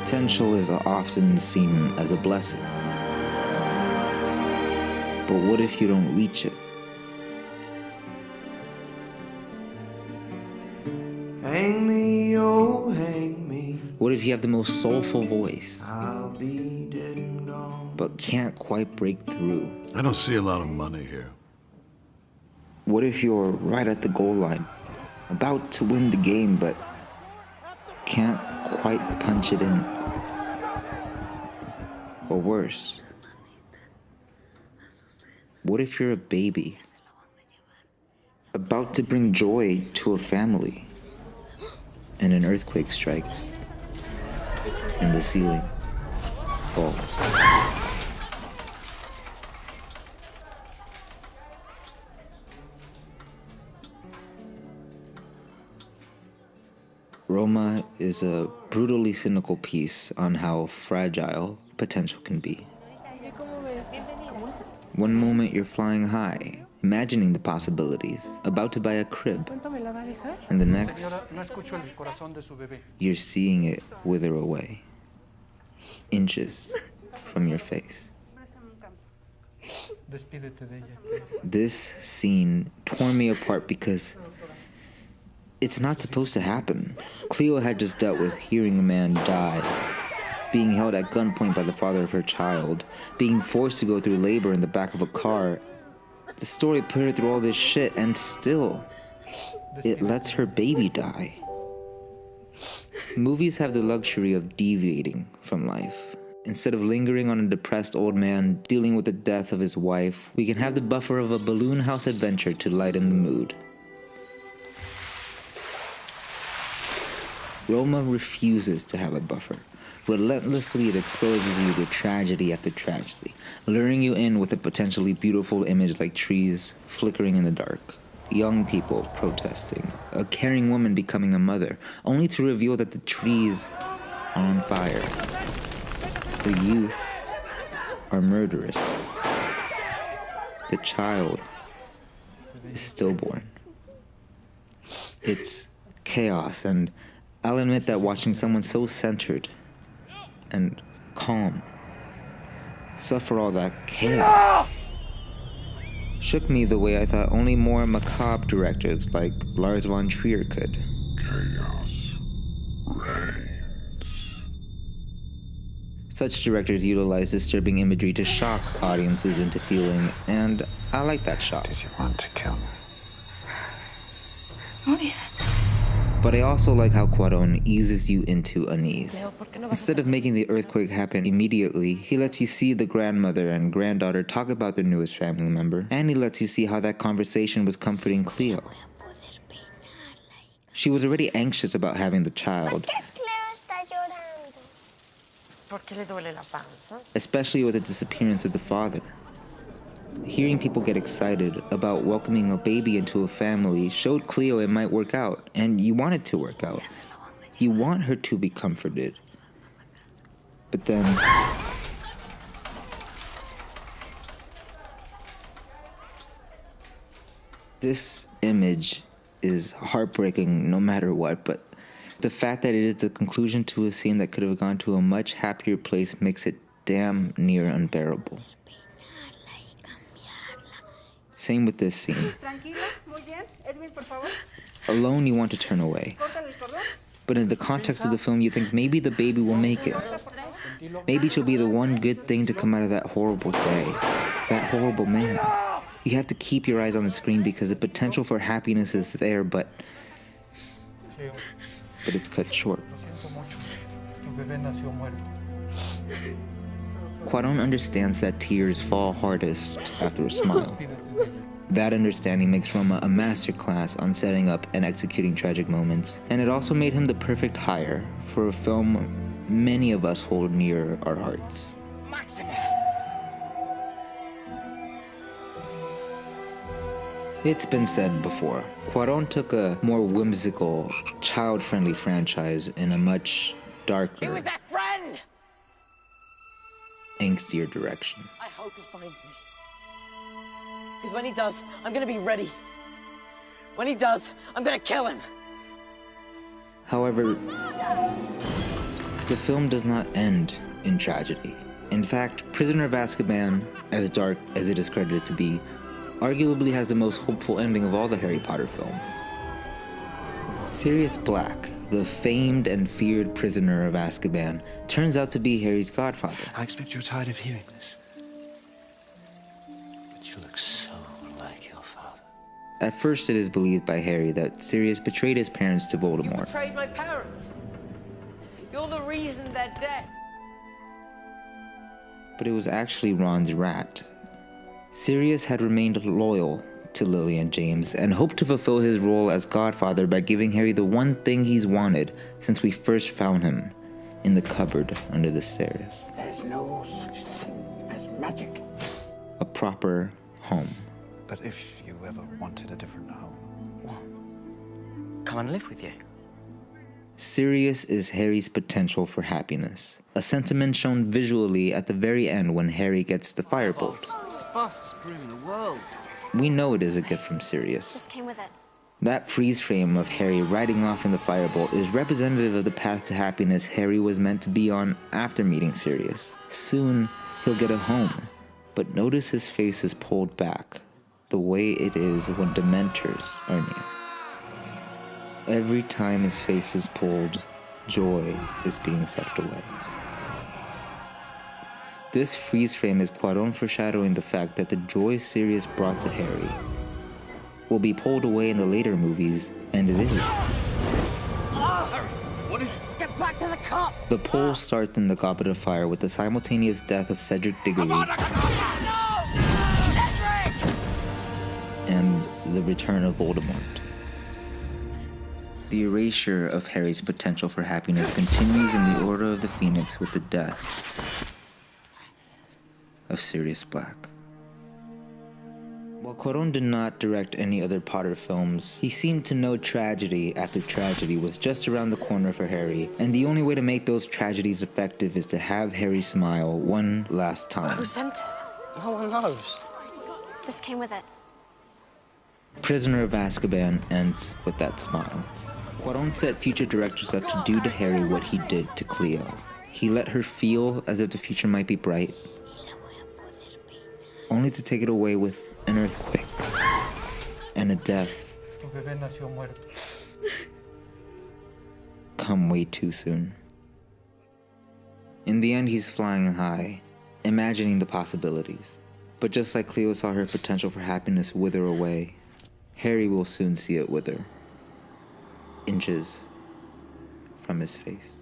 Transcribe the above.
Potential is often seen as a blessing. But what if you don't reach it? Hang me, oh, hang me. What if you have the most soulful voice, I'll be dead and gone. but can't quite break through? I don't see a lot of money here. What if you're right at the goal line, about to win the game, but can't quite punch it in? Or worse, what if you're a baby, about to bring joy to a family, and an earthquake strikes, and the ceiling falls? Roma is a brutally cynical piece on how fragile potential can be. One moment you're flying high, imagining the possibilities, about to buy a crib, and the next, you're seeing it wither away, inches from your face. This scene tore me apart because it's not supposed to happen. Cleo had just dealt with hearing a man die, being held at gunpoint by the father of her child, being forced to go through labor in the back of a car. The story put her through all this shit, and still, it lets her baby die. Movies have the luxury of deviating from life. Instead of lingering on a depressed old man dealing with the death of his wife, we can have the buffer of a balloon house adventure to lighten the mood. Roma refuses to have a buffer. Relentlessly, it exposes you to tragedy after tragedy, luring you in with a potentially beautiful image like trees flickering in the dark, young people protesting, a caring woman becoming a mother, only to reveal that the trees are on fire. The youth are murderous. The child is stillborn. It's chaos, and I'll admit that watching someone so centered and calm suffer all that chaos shook me the way I thought only more macabre directors like Lars von Trier could. Chaos reigns. Such directors utilize disturbing imagery to shock audiences into feeling, and I like that shock. Did you want to kill me? But I also like how Cuarón eases you into unease. Instead of making the earthquake happen immediately, he lets you see the grandmother and granddaughter talk about their newest family member, and he lets you see how that conversation was comforting Cleo. She was already anxious about having the child, especially with the disappearance of the father. Hearing people get excited about welcoming a baby into a family showed Cleo it might work out, and you want it to work out. You want her to be comforted. But then this image is heartbreaking no matter what, but the fact that it is the conclusion to a scene that could have gone to a much happier place makes it damn near unbearable. Same with this scene. Alone, you want to turn away. But in the context of the film, you think maybe the baby will make it. Maybe she'll be the one good thing to come out of that horrible day. That horrible man. You have to keep your eyes on the screen because the potential for happiness is there, but it's cut short. Cuarón understands that tears fall hardest after a smile. That understanding makes Roma a masterclass on setting up and executing tragic moments, and it also made him the perfect hire for a film many of us hold near our hearts. It's been said before, Cuarón took a more whimsical, child-friendly franchise in a much darker, It was that friend! angstier direction. I hope he finds me. Because when he does, I'm gonna be ready. When he does, I'm gonna kill him. However, The film does not end in tragedy. In fact, Prisoner of Azkaban, as dark as it is credited to be, arguably has the most hopeful ending of all the Harry Potter films. Sirius Black, the famed and feared prisoner of Azkaban, turns out to be Harry's godfather. I expect you're tired of hearing this. But you look so like your father. At first, it is believed by Harry that Sirius betrayed his parents to You Voldemort. betrayed my parents. You're the reason they're dead. But it was actually Ron's rat. Sirius had remained loyal to Lily and James and hoped to fulfill his role as godfather by giving Harry the one thing he's wanted since we first found him in the cupboard under the stairs. There's no such thing as magic. A proper home. But if you ever wanted a different home, Come and live with you. Sirius is Harry's potential for happiness, a sentiment shown visually at the very end when Harry gets the firebolt. it's the fastest broom in the world. We know it is a gift from Sirius. Just came with it. That freeze frame of Harry riding off in the firebolt is representative of the path to happiness Harry was meant to be on after meeting Sirius. Soon, he'll get a home, but notice his face is pulled back, the way it is when Dementors are near. Every time his face is pulled, joy is being sucked away. This freeze frame is Cuarón foreshadowing the fact that the joy Sirius brought to Harry will be pulled away in the later movies, and it is. What is... Get back to the cup! The pull starts in the Goblet of Fire with the simultaneous death of Cedric Diggory and the return of Voldemort. The erasure of Harry's potential for happiness continues in the Order of the Phoenix with the death of Sirius Black. While Cuarón did not direct any other Potter films, he seemed to know tragedy after tragedy was just around the corner for Harry, and the only way to make those tragedies effective is to have Harry smile one last time. Who sent it? No one knows. This came with it. Prisoner of Azkaban ends with that smile. Cuarón set future directors up to do to Harry what he did to Cleo. He let her feel as if the future might be bright, only to take it away with an earthquake and a death come way too soon. In the end, he's flying high, imagining the possibilities. But just like Cleo saw her potential for happiness wither away, Harry will soon see it wither, inches from his face.